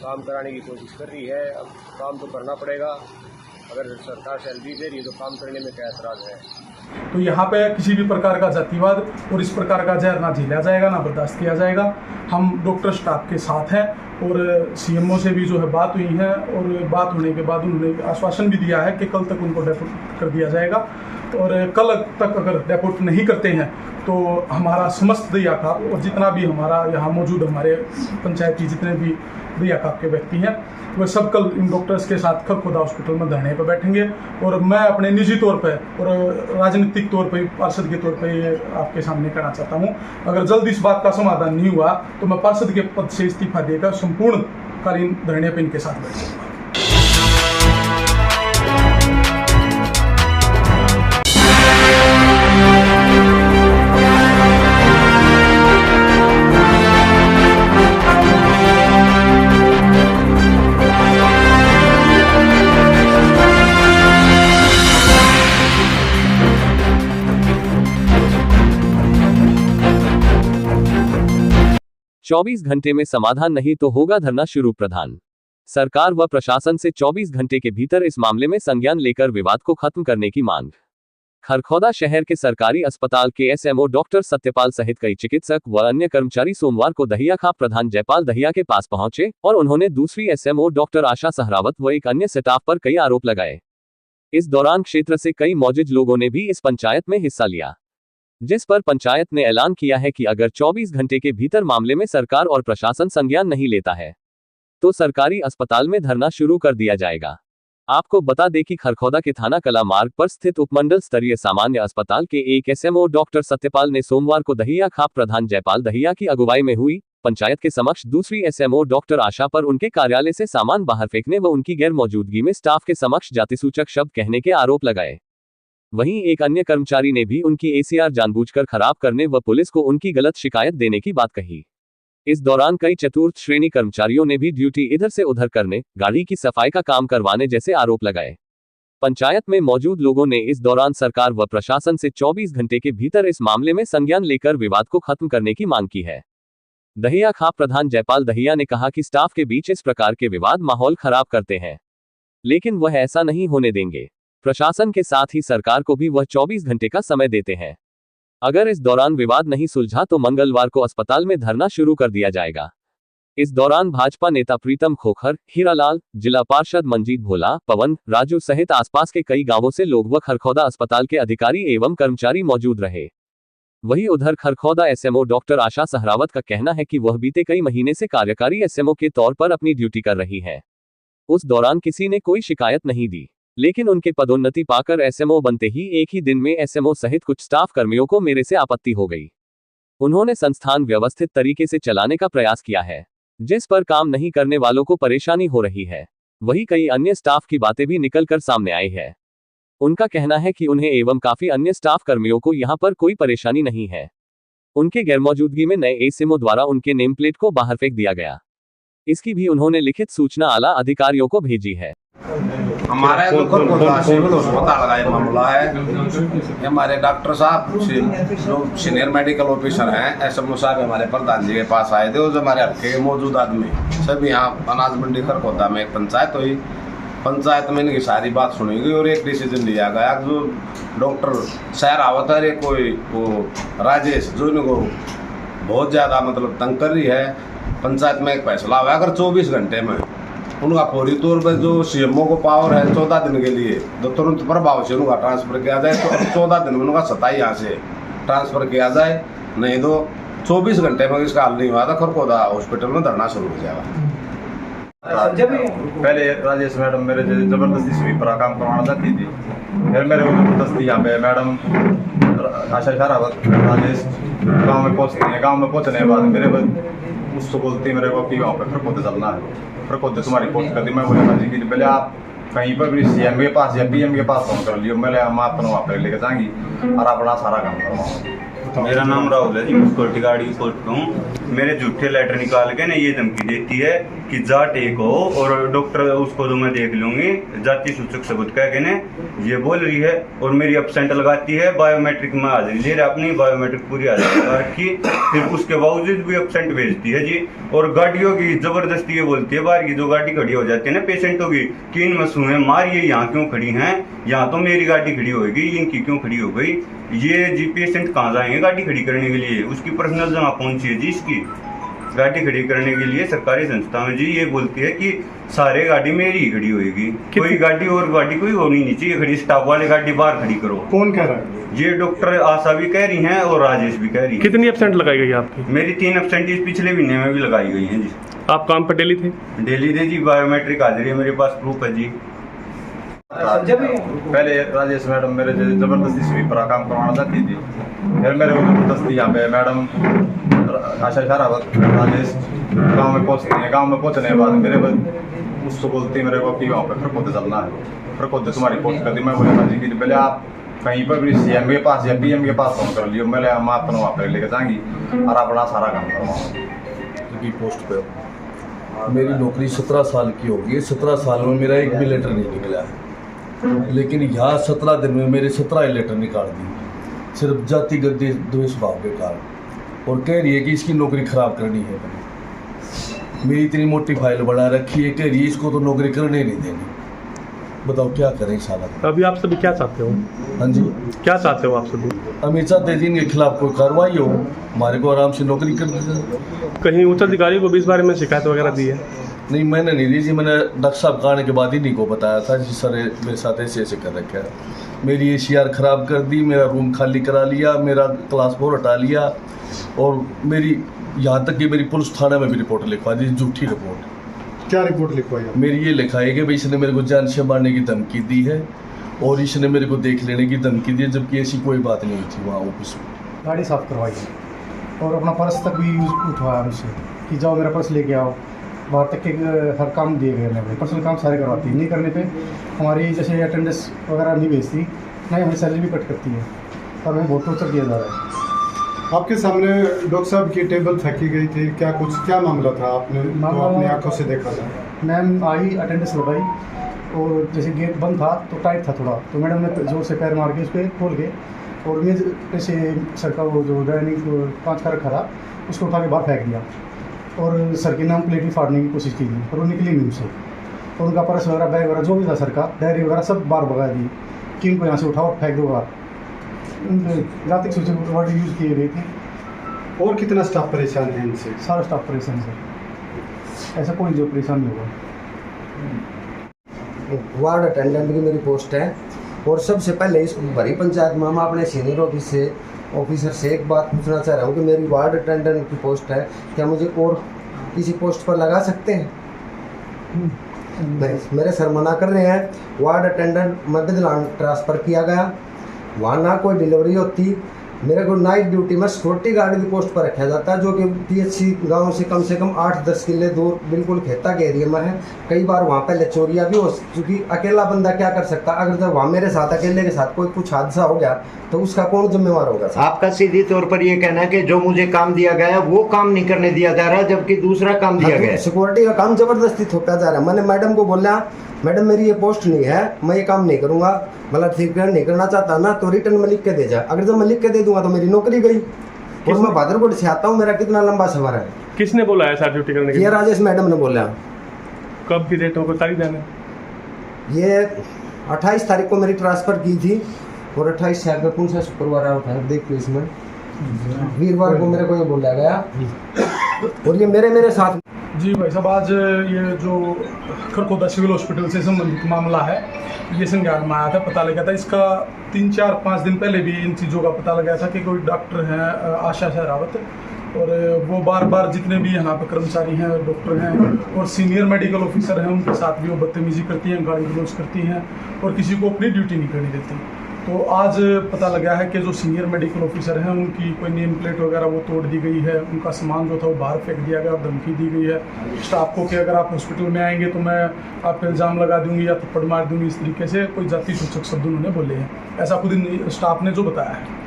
काम कराने की कोशिश कर रही है। अब काम तो करना पड़ेगा, अगर सरकार सैलरी दे रही है तो काम करने में क्या एतराज़ है। तो यहाँ पे किसी भी प्रकार का जातिवाद और इस प्रकार का जहर ना झेला जाएगा, ना बर्दाश्त किया जाएगा। हम डॉक्टर स्टाफ के साथ हैं और सीएमओ से भी जो है बात हुई है और बात होने के बाद उन्होंने आश्वासन भी दिया है कि कल तक उनको डेपोट कर दिया जाएगा और कल तक अगर डेपोट नहीं करते हैं तो हमारा समस्त दहिया काप और जितना भी हमारा यहाँ मौजूद हमारे पंचायत की जितने भी दहिया काप के व्यक्ति हैं वह सब कल इन डॉक्टर्स के साथ खरखोदा हॉस्पिटल में धरने पर बैठेंगे। और मैं अपने निजी तौर पर और राजनीतिक तौर पर पार्षद के तौर पर ये आपके सामने कहना चाहता हूँ, अगर जल्द इस बात का समाधान नहीं हुआ तो मैं पार्षद के पद से इस्तीफा देकर संपूर्णकालीन धरने पर इनके साथ बैठूंगा। 24 घंटे में समाधान नहीं तो होगा धरना शुरू। प्रधान सरकार व प्रशासन से 24 घंटे के भीतर इस मामले में संज्ञान लेकर विवाद को खत्म करने की मांग। खरखौदा शहर के सरकारी अस्पताल के एसएमओ डॉक्टर सत्यपाल सहित कई चिकित्सक व अन्य कर्मचारी सोमवार को दहिया खाप प्रधान जयपाल दहिया के पास पहुंचे और उन्होंने दूसरी एसएमओ डॉक्टर आशा सहरावत व एक अन्य स्टाफ पर कई आरोप लगाए। इस दौरान क्षेत्र से कई मौजूद लोगों ने भी इस पंचायत में हिस्सा लिया, जिस पर पंचायत ने ऐलान किया है कि अगर 24 घंटे के भीतर मामले में सरकार और प्रशासन संज्ञान नहीं लेता है तो सरकारी अस्पताल में धरना शुरू कर दिया जाएगा। आपको बता दें कि खरखौदा के थाना कला मार्ग पर स्थित उपमंडल स्तरीय सामान्य अस्पताल के एक एसएमओ डॉक्टर सत्यपाल ने सोमवार को दहिया खाप प्रधान जयपाल दहिया की अगुवाई में हुई पंचायत के समक्ष दूसरी एसएमओ डॉक्टर आशा पर उनके कार्यालय से सामान बाहर फेंकने व उनकी गैर मौजूदगी में स्टाफ के समक्ष जातिसूचक शब्द कहने के आरोप लगाए। वहीं एक अन्य कर्मचारी ने भी उनकी एसीआर जानबूझकर खराब करने व पुलिस को उनकी गलत शिकायत देने की बात कही। इस दौरान कई चतुर्थ श्रेणी कर्मचारियों ने भी ड्यूटी इधर से उधर करने, गाड़ी की सफाई का काम करवाने जैसे आरोप लगाए। पंचायत में मौजूद लोगों ने इस दौरान सरकार व प्रशासन से 24 घंटे के भीतर इस मामले में संज्ञान लेकर विवाद को खत्म करने की मांग की है। दहिया खाप प्रधान जयपाल दहिया ने कहा कि स्टाफ के बीच इस प्रकार के विवाद माहौल खराब करते हैं, लेकिन वह ऐसा नहीं होने देंगे। प्रशासन के साथ ही सरकार को भी वह 24 घंटे का समय देते हैं। अगर इस दौरान विवाद नहीं सुलझा तो मंगलवार को अस्पताल में धरना शुरू कर दिया जाएगा। इस दौरान भाजपा नेता प्रीतम खोखर, हीरालाल, जिला पार्षद मंजीत भोला, पवन, राजू सहित आसपास के कई गांवों से लोग व खरखौदा अस्पताल के अधिकारी एवं कर्मचारी मौजूद रहे। वहीं उधर खरखौदा एसएमओ डॉक्टर आशा सहरावत का कहना है कि वह बीते कई महीने से कार्यकारी एसएमओ के तौर पर अपनी ड्यूटी कर रही है। उस दौरान किसी ने कोई शिकायत नहीं दी, लेकिन उनके पदोन्नति पाकर एसएमओ बनते ही एक ही दिन में एसएमओ सहित कुछ स्टाफ कर्मियों को मेरे से आपत्ति हो गई। उन्होंने संस्थान व्यवस्थित तरीके से चलाने का प्रयास किया है, जिस पर काम नहीं करने वालों को परेशानी हो रही है। वहीं कई अन्य स्टाफ की बातें भी निकलकर सामने आई है। उनका कहना है कि उन्हें एवं काफी अन्य स्टाफ कर्मियों को यहां पर कोई परेशानी नहीं है। उनके गैरमौजूदगी में नए एसएमओ द्वारा उनके नेम प्लेट को बाहर फेंक दिया गया। इसकी भी उन्होंने लिखित सूचना आला अधिकारियों को भेजी है। हमारे सिविल अस्पताल का ये मामला है। ये हमारे डॉक्टर साहब जो सीनियर मेडिकल ऑफिसर हैं, एसएमओ साहब हमारे प्रधान जी के पास आए थे और जो हमारे हल्के के मौजूद आदमी सब यहाँ अनाज मंडी खरखौदा में एक पंचायत हुई। पंचायत में इनकी सारी बात सुनी गई और एक डिसीजन लिया गया। जो डॉक्टर सहरावत है कोई वो राजेश जो इनको बहुत ज़्यादा मतलब तंग कर रही है, पंचायत में एक फैसला हुआ अगर 24 घंटे में उनका फौरी तौर पर जो सीएमओ को पावर है 14 दिन के लिए तो तुरंत प्रभाव से उनका ट्रांसफ़र किया जाए, तो 14 दिन में उनका 27 यहाँ से ट्रांसफ़र किया जाए, नहीं तो 24 घंटे में इसका हल नहीं हुआ था खरखौदा हॉस्पिटल में धरना शुरू हो जाएगा। पहले राजेश मैडम मेरे जबरदस्ती स्वीप पर काम करवाना चाहती थी, फिर मेरे को जबरदस्ती यहाँ पे मैडम आशा सहरावत राजेश गांव में पहुँचती है। गांव में पहुँचने के बाद मेरे उसको बोलती मेरे को कि गाँव पे खरखौदे चलना है, खरखौदे तुम्हारी पोस्ट कर दी। मैं बोला जी कि पहले आप कहीं पर भी सीएम के पास या पीएम के पास फोन कर लियो, मैं हम आपको वहाँ पर लेकर जाएंगी और अपना सारा काम करवाऊँगा। मेरा नाम राहुल है जी, मैं सिक्योरिटी गार्ड की पोस्ट पर हूँ। मेरे झूठे लेटर निकाल के ना ये धमकी देती है कि जाट एक हो और डॉक्टर उसको तो मैं देख लूंगी, जाति सूचक सबूत कह के ने ये बोल रही है। और मेरी एब्सेंट लगाती है, बायोमेट्रिक में हाजिरी ले रहा अपनी बायोमेट्रिक पूरी हाजिरी लगा रखी, फिर उसके बावजूद भी एब्सेंट भेजती है जी। और गाड़ियों की जबरदस्ती ये बोलती है, बाहर की जो गाड़ी खड़ी हो जाती है ना पेशेंटों की, कि इन मसूहें मारिए, यहाँ क्यों खड़ी हैं, यहाँ तो मेरी गाड़ी खड़ी होगी, इनकी क्यों खड़ी हो गई। ये जी पेशेंट कहाँ जाएंगे गाड़ी खड़ी करने के लिए, उसकी पर्सनल जगह कौन सी है जी इसकी गाड़ी खड़ी करने के लिए। सरकारी संस्था में जी ये बोलती है कि सारे गाड़ी मेरी ही खड़ी होगी, कोई गाड़ी और गाड़ी कोई होनी नहीं चाहिए खड़ी, स्टाफ वाले गाड़ी बाहर खड़ी करो। कौन कह रहा है? ये डॉक्टर आशा भी कह रही हैं और राजेश भी कह रही हैं। कितनी एब्सेंट लगाई गई आपकी? मेरी 3 एब्सेंटीज पिछले महीने में भी लगाई गई हैं जी। आप काम पर डेली थे? डेली दे जी, बायोमेट्रिक हाजिरी है मेरे पास, प्रूफ है जी। पहले राजेश मैडम मेरे जबरदस्ती स्वीपर का काम करवाना चाहती थी, फिर मेरे को जबरदस्ती यहाँ पे मैडम आशा शरावत राजेश गांव में पहुँचती हैं। गांव में पहुँचने के बाद मेरे को उसको बोलती मेरे को कि गाँव पे फिर चलना है, फिर तुम्हारी पोस्ट कर दी। मैं बोला जी कि पहले आप कहीं पर भी CM के पास या PM के पास फोन कर लियो, मैं हम आपको वहाँ पर लेके जाएंगी और अपना सारा काम करवाऊँगी। पोस्ट पे मेरी नौकरी 17 साल की होगी, 17 साल में मेरा एक भी लेटर नहीं निकला है, लेकिन यहाँ 17 दिन में मेरे 17 ही लेटर निकाल दिए, सिर्फ जातिगत द्वेष भाव के कारण। और कह रही है कि इसकी नौकरी खराब करनी है। मेरी इतनी मोटी फाइल बना रखी है, कह रही है इसको तो नौकरी करने नहीं देनी। बताओ क्या करें साला। अभी आप सभी क्या चाहते हो? हाँ जी, क्या चाहते हो आप सभी? हम चाहते हैं इनके खिलाफ कोई कार्रवाई हो, हमारे को आराम से नौकरी कर दे। कहीं उच्च अधिकारी को भी इस बारे में शिकायत वगैरह दी है? नहीं, मैंने नहीं दी जी, मैंने डॉक्टर साहब का आने के बाद ही नहीं को बताया था जी सर मेरे साथ ऐसे ऐसे कर रखा है। मेरी ACR ख़राब कर दी, मेरा रूम खाली करा लिया, मेरा क्लास 4 हटा लिया, और मेरी यहाँ तक कि मेरी पुलिस थाने में भी रिपोर्ट लिखवा दी, झूठी रिपोर्ट। क्या रिपोर्ट लिखवाई? मेरी ये लिखा है कि भाई इसने मेरे को जान से मारने की धमकी दी है और इसने मेरे को देख लेने की धमकी दी है, जबकि ऐसी कोई बात नहीं हुई थी वहाँ ऑफिस में। गाड़ी साफ़ करवाई और अपना पर्स तक भी यूज उठवाया मुझसे कि जाओ मेरा पर्स लेके आओ। बाहर तक के हर काम दिए गए हैं, पर्सनल काम सारे करवाती है। नहीं करने पे हमारी जैसे अटेंडेंस वगैरह नहीं भेजती, नहीं हमें सैलरी भी कट करती है और हमें बहुत टॉर्चर किया जा रहा है। आपके सामने डॉक्टर साहब की टेबल फेंकी गई थी, क्या मामला था? आपने तो अपनी आंखों से देखा था? मैम आई, अटेंडेंस लगाई और जैसे गेट बंद था तो टाइट था थोड़ा, तो मैडम ने जोर से पैर मार के उस पर खोल के और मेज ऐसे सर का वो जो डाइनिंग कांच का रखा था उसको उठा के बाहर फेंक दिया और सर की नाम प्लेट भी फाड़ने की कोशिश की थी, पर वो निकली नहीं उनसे। और उनका पर्स वगैरह, बैग वगैरह जो भी था सर का, डायरी वगैरह सब बाहर भगा दी कि इनको यहाँ से उठाओ फेंक दो बाहर। उनके जातिक सूचक वर्ड यूज़ किए गए थे। और कितना स्टाफ परेशान है इनसे? सारा स्टाफ परेशान सर, ऐसा कोई जो परेशान नहीं होगा। वार्ड अटेंडेंट की मेरी पोस्ट है और सबसे पहले इस भरी पंचायत में मैं अपने सीनियर ऑफिसर से एक बात पूछना चाह रहा हूँ कि मेरी वार्ड अटेंडेंट की पोस्ट है, क्या मुझे और किसी पोस्ट पर लगा सकते हैं? नहीं, मेरे सर मना कर रहे हैं। वार्ड अटेंडेंट मध्य ट्रांसफ़र किया गया, वहाँ ना कोई डिलीवरी होती, मेरे को नाइट ड्यूटी में सिक्योरिटी गार्ड की पोस्ट पर रखा जाता है, जो कि PHC गांव से कम 8-10 किले दूर बिल्कुल खेता के एरिया में है। कई बार वहाँ पहले चोरियाँ भी हो चुकी। अकेला बंदा क्या कर सकता? अगर जब वहाँ मेरे साथ अकेले के साथ कोई कुछ हादसा हो गया तो उसका कौन जिम्मेवार होगा? आपका सीधी तौर पर ये कहना है कि जो मुझे काम दिया गया है वो काम नहीं करने दिया जा रहा, जबकि दूसरा काम दिया गया है। सिक्योरिटी का काम जबरदस्ती थोपा जा रहा है। मैंने मैडम को बोला, मैडम मेरी ये पोस्ट नहीं है, मैं ये काम नहीं करूँगा, मतलब ठीक नहीं करना चाहता ना तो रिटर्न में लिख के दे जा। अगर जब मैं लिख के दे दूंगा तो मेरी नौकरी गई। और मैं भादरकोट से आता हूँ, मेरा कितना लंबा सफर है। किसने बोला है सर ड्यूटी करने के लिए? ये राजेश मैडम ने बोला। कब की डेट को तारीख देना? ये 28 तारीख को मेरी ट्रांसफ़र की थी और 28 से आगे कौन सा शुक्रवार आउट है देख लो, इसमें वीरवार को मेरे को ये बोला गया और ये मेरे साथ। जी भाई साहब, आज ये जो खरखोदा सिविल हॉस्पिटल से संबंधित मामला है ये संज्ञान में आया था, पता लगा था। इसका 3-4-5 दिन पहले भी इन चीज़ों का पता लगा था कि कोई डॉक्टर हैं आशा शरावत, और वो बार बार जितने भी यहाँ पर कर्मचारी हैं, डॉक्टर हैं और सीनियर मेडिकल ऑफिसर हैं, उनके साथ भी वो बदतमीजी करती हैं, गाली गलौज करती हैं और किसी को अपनी ड्यूटी नहीं करने देती। तो आज पता लगा है कि जो सीनियर मेडिकल ऑफिसर हैं उनकी कोई नेम प्लेट वगैरह वो तोड़ दी गई है, उनका सामान जो था वो बाहर फेंक दिया गया और धमकी दी गई है स्टाफ को कि अगर आप हॉस्पिटल में आएंगे तो मैं आप पे इल्ज़ाम लगा दूंगी या थप्पड़ मार दूंगी। इस तरीके से कोई जाति सूचक शब्द उन्होंने बोले हैं, ऐसा खुद स्टाफ ने जो बताया है।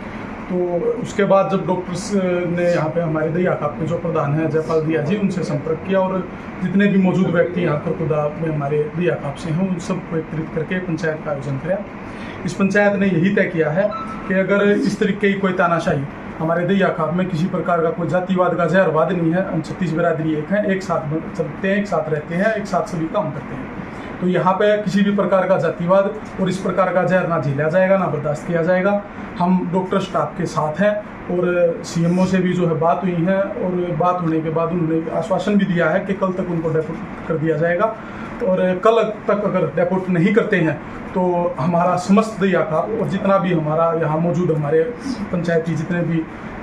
तो उसके बाद जब डॉक्टर्स ने यहाँ पे हमारे दहिया खाप के जो प्रधान हैं जयपाल दिया जी, उनसे संपर्क किया और जितने भी मौजूद व्यक्ति यहाँ खरखुदा में हमारे दहिया खाप से हैं उन सबको एकत्रित करके पंचायत का आयोजन किया। इस पंचायत ने यही तय किया है कि अगर इस तरीके की कोई तानाशाही हमारे दहिया खाप में किसी प्रकार का कोई जातिवाद का जहरवाद नहीं है, हम 36 बिरादरी एक हैं, एक साथ चलते हैं, एक साथ रहते हैं, एक साथ सभी काम करते हैं। तो यहाँ पे किसी भी प्रकार का जातिवाद और इस प्रकार का जहर ना झेला जाएगा, ना बर्दाश्त किया जाएगा। हम डॉक्टर स्टाफ के साथ हैं और सीएमओ से भी जो है बात हुई है और बात होने के बाद उन्होंने आश्वासन भी दिया है कि कल तक उनको डेपोट कर दिया जाएगा और कल तक अगर डेपोट नहीं करते हैं तो हमारा समस्त दहिया खाप और जितना भी हमारा यहाँ मौजूद हमारे पंचायती जितने भी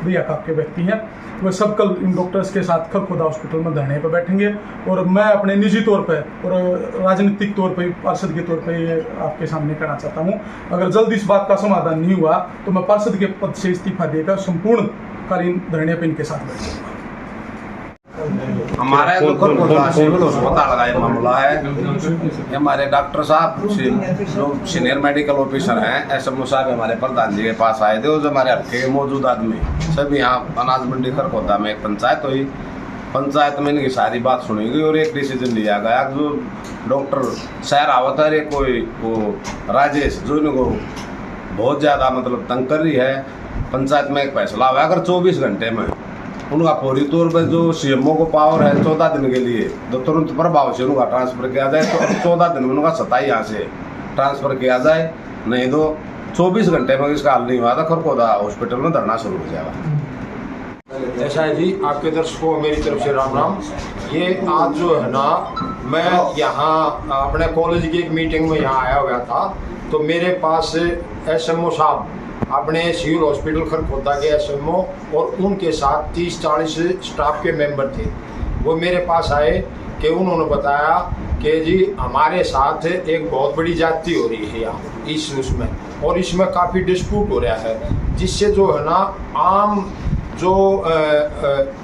दहिया खाप के व्यक्ति हैं वह सब कल इन डॉक्टर्स के साथ खरखुदा हॉस्पिटल में धरने पर बैठेंगे। और मैं अपने निजी तौर पर और राजनीतिक तौर पर पार्षद के तौर पर ये आपके सामने कहना चाहता हूँ, अगर जल्द इस बात का समाधान नहीं हुआ तो मैं पार्षद के पद से इस्तीफा देकर संपूर्णकालीन धरने पर इनके साथ बैठूंगा। हमारा जो खरखुदा सिविल अस्पताल का ये मामला है, ये हमारे डॉक्टर साहब जो सीनियर मेडिकल ऑफिसर हैं एसएमओ साहब हमारे प्रधान जी के पास आए थे और जो हमारे हल्के के मौजूद आदमी सभी यहाँ अनाज मंडी खरखुदा में एक पंचायत हुई, पंचायत में इनकी सारी बात सुनी गई और एक डिसीजन लिया गया जो डॉक्टर सहरावत है कोई वो राजेश जो इनको बहुत ज़्यादा मतलब तंग कर रही है, पंचायत में एक फैसला हुआ अगर 24 घंटे में उनका फौरी तौर पर जो सीएमओ को पावर है 14 दिन के लिए तो तुरंत प्रभाव से उनका ट्रांसफ़र किया जाए तो 14 दिन में उनका 27 यहाँ से ट्रांसफ़र किया जाए, नहीं तो 24 घंटे में इसका हल नहीं हुआ था खरखुदा हॉस्पिटल में धरना शुरू हो जाएगा। ऐसा है जी, आपके दर्शकों मेरी तरफ से राम राम। ये आज जो है ना मैं यहाँ अपने कॉलेज की एक मीटिंग में यहाँ आया हुआ था तो मेरे पास एसएमओ साहब अपने सिविल हॉस्पिटल खरखुदा के एसएमओ और उनके साथ 30-40 स्टाफ के मेंबर थे। वो मेरे पास आए कि उन्होंने बताया कि जी हमारे साथ एक बहुत बड़ी ज्यादती हो रही है यहाँ इस उसमें और इसमें काफ़ी डिस्प्यूट हो रहा है जिससे जो है ना आम जो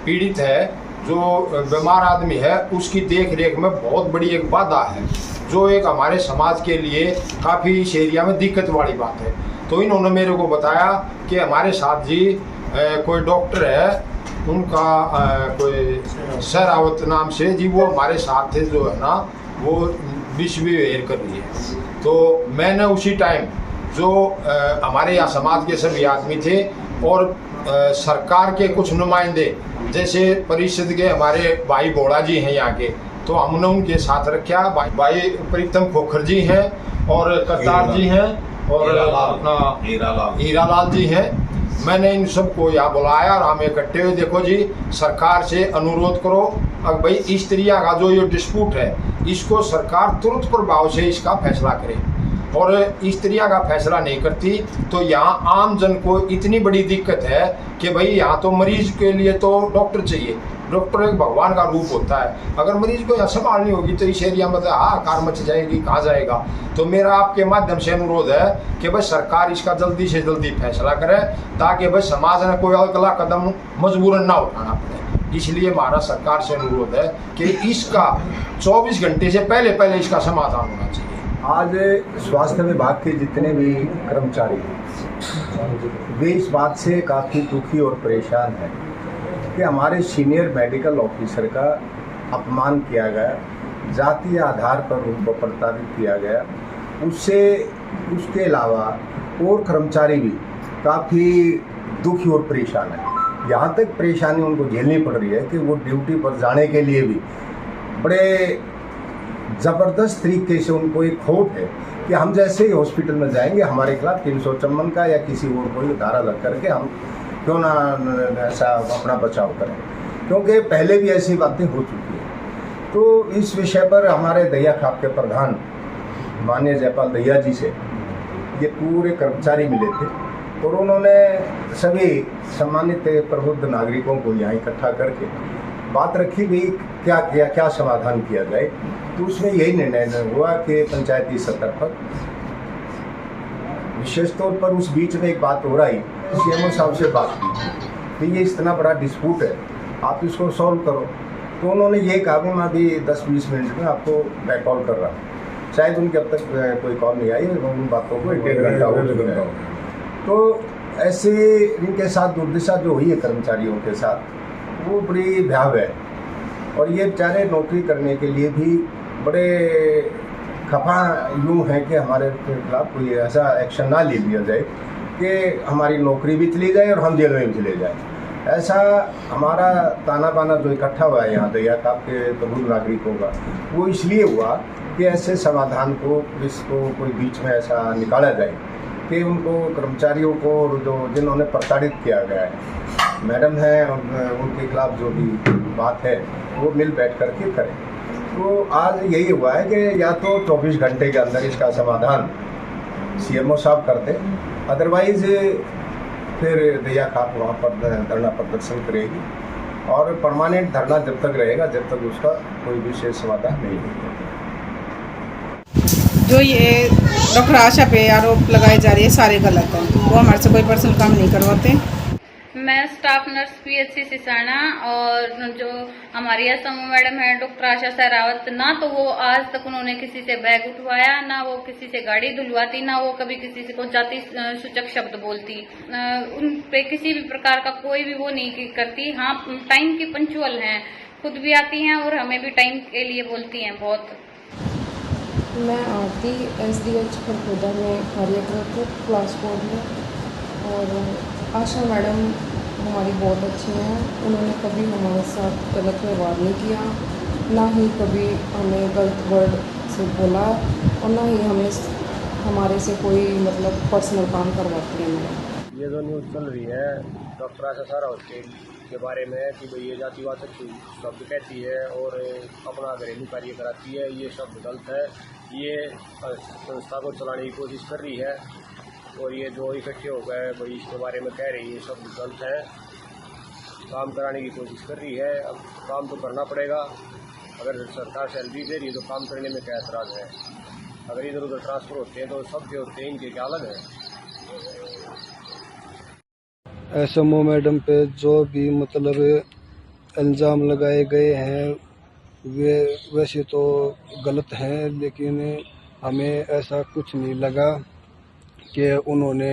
पीड़ित है जो बीमार आदमी है उसकी देख रेख में बहुत बड़ी एक बाधा है जो एक हमारे समाज के लिए काफ़ी इस एरिया में दिक्कत वाली बात है। तो इन्होंने मेरे को बताया कि हमारे साथ जी कोई डॉक्टर है उनका कोई सहरावत नाम से जी वो हमारे साथ थे जो है ना वो मिसबिहेव कर रही है। तो मैंने उसी टाइम जो हमारे यहाँ समाज के सभी आदमी थे और सरकार के कुछ नुमाइंदे जैसे परिषद के हमारे भाई बोड़ा जी हैं यहाँ के, तो हमने उनके साथ रखा। भाई प्रीतम खोखर जी हैं और करतार जी हैं और अपना हीरालाल जी हैं। मैंने इन सबको यहाँ बुलाया और हम इकट्ठे हुए, देखो जी सरकार से अनुरोध करो अब भाई इस तरह का जो ये डिस्प्यूट है इसको सरकार तुरंत प्रभाव से इसका फैसला करे और इस तरह का फैसला नहीं करती तो यहाँ आम जन को इतनी बड़ी दिक्कत है कि भाई यहाँ तो मरीज के लिए तो डॉक्टर चाहिए, डॉक्टर एक भगवान का रूप होता है, अगर मरीज को यहाँ संभालनी होगी तो इस एरिया में तो कार मच जाएगी, कहाँ जाएगा। तो मेरा आपके माध्यम से अनुरोध है कि भाई सरकार इसका जल्दी से जल्दी फैसला करे ताकि भाई समाज ने कोई अगला कदम मजबूरन ना उठाना पड़े। इसलिए हमारा सरकार से अनुरोध है कि इसका 24 घंटे से पहले इसका समाधान होना चाहिए। आज स्वास्थ्य विभाग के जितने भी कर्मचारी हैं वे इस बात से काफ़ी दुखी और परेशान हैं कि हमारे सीनियर मेडिकल ऑफिसर का अपमान किया गया, जातीय आधार पर उनको प्रताड़ित किया गया। उसके अलावा और कर्मचारी भी काफ़ी दुखी और परेशान हैं। यहाँ तक परेशानी उनको झेलनी पड़ रही है कि वो ड्यूटी पर जाने के लिए भी बड़े ज़बरदस्त तरीके से उनको एक खोट है कि हम जैसे ही हॉस्पिटल में जाएंगे हमारे खिलाफ 354 का या किसी और कोई धारा लग करके हम क्यों ना ऐसा अपना बचाव करें, क्योंकि पहले भी ऐसी बातें हो चुकी हैं। तो इस विषय पर हमारे दहिया खाप के प्रधान माननीय जयपाल दहिया जी से ये पूरे कर्मचारी मिले थे और उन्होंने सभी सम्मानित प्रबुद्ध नागरिकों को यहाँ इकट्ठा करके बात रखी गई क्या समाधान किया जाए। तो उसमें यही निर्णय हुआ कि पंचायती स्तर पर विशेष तौर पर उस बीच में एक बात हो रही, सीएमओ साहब से बात की कि ये इतना बड़ा डिस्प्यूट है आप इसको सॉल्व करो। तो उन्होंने ये कहा कि मैं अभी 10-20 मिनट में आपको बैक कॉल कर रहा हूँ। शायद उनके अब तक कोई कॉल नहीं आई, उन बातों को 1-1 घंटा हो चुका है। तो ऐसे इनके साथ दुर्दशा जो हुई है कर्मचारियों के साथ, वो बड़ी भयावह है। और ये बेचारे नौकरी करने के लिए भी बड़े खफा यूँ हैं कि हमारे खिलाफ कोई ऐसा एक्शन ना ले लिया जाए कि हमारी नौकरी भी चली जाए और हम जेल में भी चले जाए। ऐसा हमारा ताना बाना जो इकट्ठा हुआ है यहाँ दया काप के तबूल नागरिकों का, वो इसलिए हुआ कि ऐसे समाधान को, इसको कोई बीच में ऐसा निकाला जाए कि उनको कर्मचारियों को जो जिन्होंने प्रताड़ित किया गया है, मैडम हैं, उनके खिलाफ जो भी बात है वो मिल बैठ कर के करें। तो आज यही हुआ है कि या तो 24 घंटे के अंदर इसका समाधान CMO साहब कर दें, अदरवाइज़ फिर दया खाप वहाँ पर धरना प्रदर्शन करेगी और परमानेंट धरना जब तक रहेगा जब तक उसका कोई विशेष समाधान नहीं होगा। जो ये डॉक्टर आशा पे आरोप लगाए जा रहे हैं सारे गलत हैं, वो हमारे से कोई पर्सनल काम नहीं करवाते। मैं स्टाफ नर्स PHC सिसाना, और जो हमारी एसएमओ मैडम है डॉक्टर आशा सहरावत, ना तो वो आज तक उन्होंने किसी से बैग उठवाया, ना वो किसी से गाड़ी धुलवाती, ना वो कभी किसी से कोई जाति सूचक शब्द बोलती, उन पे किसी भी प्रकार का कोई भी वो नहीं करती। हाँ, टाइम की पंचुअल हैं, खुद भी आती हैं और हमें भी टाइम के लिए बोलती हैं बहुत। मैं आरती SDH खरखोदा में कार्यरत हूँ क्लास 4 में, और आशा मैडम हमारी बहुत अच्छी हैं। उन्होंने कभी हमारे साथ गलत व्यवहार नहीं किया, ना ही कभी हमें गलत वर्ड से बोला, और ना ही हमें हमारे से कोई मतलब पर्सनल काम करवाती है। ये जो न्यूज़ चल रही है डॉक्टर आशा सहरावत के बारे में कि भाई ये जातिवाचक शब्द कहती है और अपना घरेलू कार्य कराती है, ये शब्द गलत है। ये संस्था को चलाने की कोशिश कर रही है और ये जो इकट्ठे हो गए भाई इसके बारे में कह रही है, ये शब्द गलत है। काम कराने की कोशिश कर रही है, अब काम तो करना पड़ेगा। अगर सरकार सैलरी दे रही है तो काम करने में क्या एतराज़ है। अगर इधर उधर ट्रांसफ़र होते हैं तो सबके होते हैं, इनके क्या अलग है। SMO मैडम पे जो भी मतलब इल्ज़ाम लगाए गए हैं वे वैसे तो गलत हैं, लेकिन हमें ऐसा कुछ नहीं लगा कि उन्होंने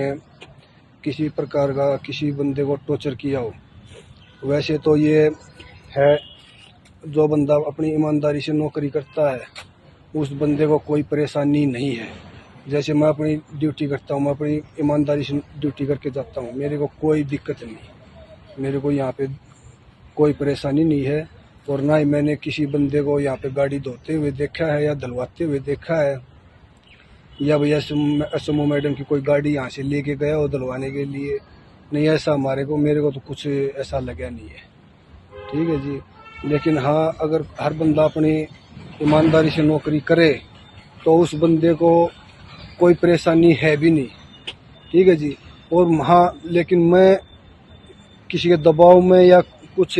किसी प्रकार का किसी बंदे को टॉर्चर किया हो। वैसे तो ये है, जो बंदा अपनी ईमानदारी से नौकरी करता है उस बंदे को कोई परेशानी नहीं है। जैसे मैं अपनी ड्यूटी करता हूँ, मैं अपनी ईमानदारी से ड्यूटी करके जाता हूँ, मेरे को कोई दिक्कत नहीं, मेरे को यहाँ पे कोई परेशानी नहीं है। और ना ही मैंने किसी बंदे को यहाँ पे गाड़ी धोते हुए देखा है या धुलवाते हुए देखा है, या भैया SMO मैडम की कोई गाड़ी यहाँ से लेके गया हो धुलवाने के लिए, नहीं ऐसा मेरे को तो कुछ ऐसा लगा नहीं है। ठीक है जी, लेकिन हाँ, अगर हर बंदा अपनी ईमानदारी से नौकरी करे तो उस बंदे को कोई परेशानी है भी नहीं। ठीक है जी, और हाँ, लेकिन मैं किसी के दबाव में या कुछ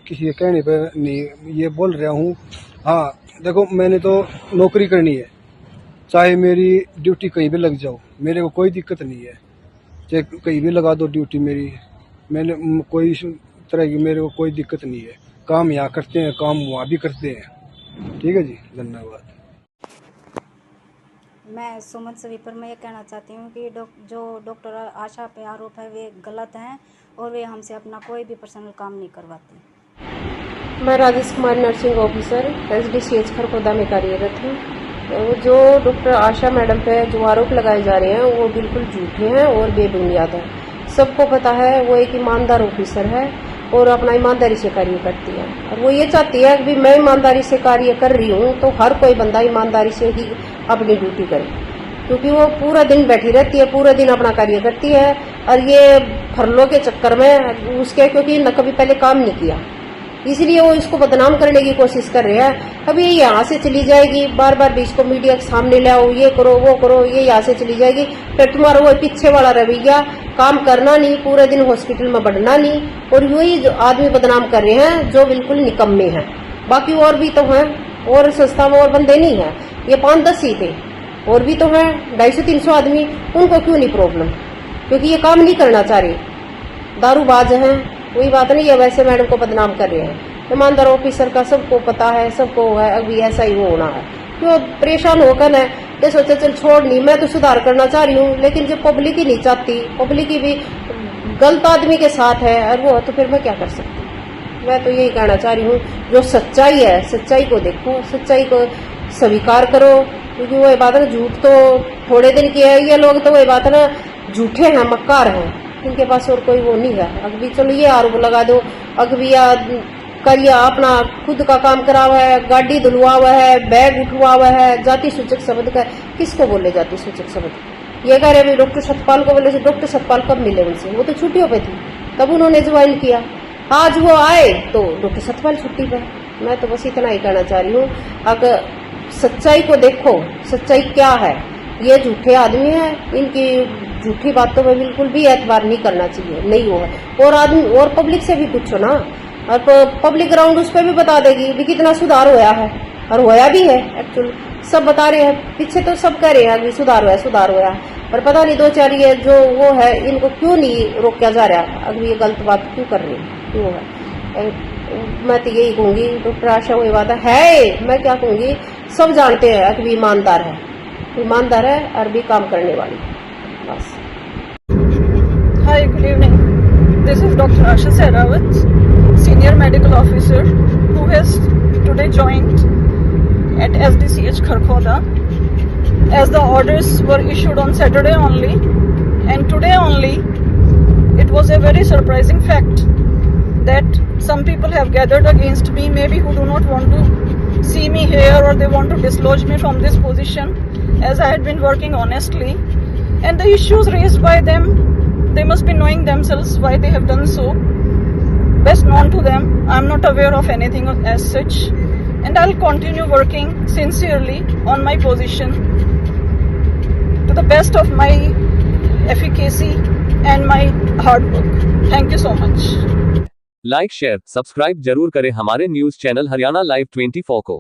किसी के कहने पर नहीं ये बोल रहा हूँ। हाँ देखो, मैंने तो नौकरी करनी है, चाहे मेरी ड्यूटी कहीं भी लग जाओ, मेरे को कोई दिक्कत नहीं है। चाहे कहीं भी लगा दो ड्यूटी मेरी, मैंने कोई तरह की मेरे को कोई दिक्कत नहीं है। काम यहाँ करते हैं, काम वहाँ भी करते हैं। ठीक है जी, धन्यवाद। मैं सुमन स्वीपर में ये कहना चाहती हूँ कि जो डॉक्टर आशा पे आरोप है वे गलत हैं और वे हमसे अपना कोई भी पर्सनल काम नहीं करवाती। मैं Rajesh Kumar nursing officer SDCH Kharkhoda में कार्यरत हूँ। तो जो डॉक्टर आशा मैडम पे जो आरोप लगाए जा रहे हैं वो बिल्कुल झूठे हैं और बेबुनियाद हैं। सबको पता है वो एक ईमानदार ऑफिसर है और अपना ईमानदारी से कार्य करती है, और वो ये चाहती है कि मैं ईमानदारी से कार्य कर रही हूँ तो हर कोई बंदा ईमानदारी से ही अपनी ड्यूटी करे, क्योंकि वो पूरा दिन बैठी रहती है, पूरा दिन अपना कार्य करती है। और ये फरलों के चक्कर में उसके, क्योंकि न कभी पहले काम नहीं किया, इसलिए वो इसको बदनाम करने की कोशिश कर रहे हैं। अभी यहाँ से चली जाएगी, बार बार भी इसको मीडिया के सामने ले आओ, ये करो वो करो, ये यहाँ से चली जाएगी, फिर तुम्हारा वो पीछे वाला रवैया, काम करना नहीं, पूरे दिन हॉस्पिटल में बढ़ना नहीं, और वही जो आदमी बदनाम कर रहे हैं जो बिल्कुल निकम्मे हैं। बाकी और भी तो हैं, और संस्था में और बंदे नहीं है, ये 5-10 ही थे, और भी तो है 250-300 आदमी, उनको क्यों नहीं प्रॉब्लम, क्योंकि ये काम नहीं करना चाह रहे, दारूबाज हैं, कोई बात नहीं है। वैसे मैडम को बदनाम कर रहे हैं, ईमानदार ऑफिसर का सबको पता है, सबको है, अभी ऐसा ही वो होना है। क्यों परेशान होकर है मैं सोचा चल छोड़ नहीं, मैं तो सुधार करना चाह रही हूँ, लेकिन जब पब्लिक ही नहीं चाहती, पब्लिक ही भी गलत आदमी के साथ है और वो, तो फिर मैं क्या कर सकती हूँ। मैं तो यही कहना चाह रही हूँ, जो सच्चाई है सच्चाई को देखो, सच्चाई को स्वीकार करो, क्योंकि वो बात है झूठ तो थोड़े दिन की है, ये लोग तो वही बात है ना झूठे हैं, मक्कार हैं, इनके पास और कोई वो नहीं है। अभी चलो ये आरोप लगा दो, अभी कल अपना खुद का काम करा हुआ है, गाड़ी धुलवा हुआ है, बैग उठवा हुआ है, जाति सूचक शब्द का, किसको बोले जाति सूचक शब्द? ये कह रहे अभी डॉक्टर सतपाल को बोले, डॉक्टर सतपाल कब मिले उनसे? वो तो छुट्टियों पे थी, तब उन्होंने ज्वाइन किया, आज वो आए तो डॉक्टर सतपाल छुट्टी पे। मैं तो बस इतना ही कहना चाह रही हूँ, अगर सच्चाई को देखो, सच्चाई क्या है, ये झूठे आदमी हैं, इनकी झूठी बातों में बिल्कुल भी एतबार नहीं करना चाहिए, नहीं हो है। और आदमी और पब्लिक से भी पूछो ना, और पब्लिक ग्राउंड उस पर भी बता देगी भी कितना सुधार होया है, और होया भी है एक्चुअली, सब बता रहे हैं, पीछे तो सब कह रहे हैं अभी सुधार हुआ है, पर पता नहीं दो चार ये जो वो है इनको क्यों नहीं रोका जा रहा, अभी ये गलत बात क्यों कर रही है, क्यों है। मैं तो यही कहूँगी डॉक्टर आशा वही बात है, मैं क्या कहूँगी, सब जानते हैं अभी ईमानदार है और भी काम करने वाली बस। Hi, good evening. This is Dr. Asha Sehrawat, Senior Medical Officer, who has today joined at SDCH Kharkhoda, as the orders were issued on Saturday only, and today only it was a very surprising fact that some people have gathered against me, maybe who do not want to see me here, or they want to dislodge me from this position, as I had been working honestly, and the issues raised by them, they must be knowing themselves why they have done so, best known to them. I am not aware of anything as such, and I will continue working sincerely on my position to the best of my efficacy and my hard work. Thank you so much. Like share subscribe जरूर करें हमारे news channel Haryana live 24 को।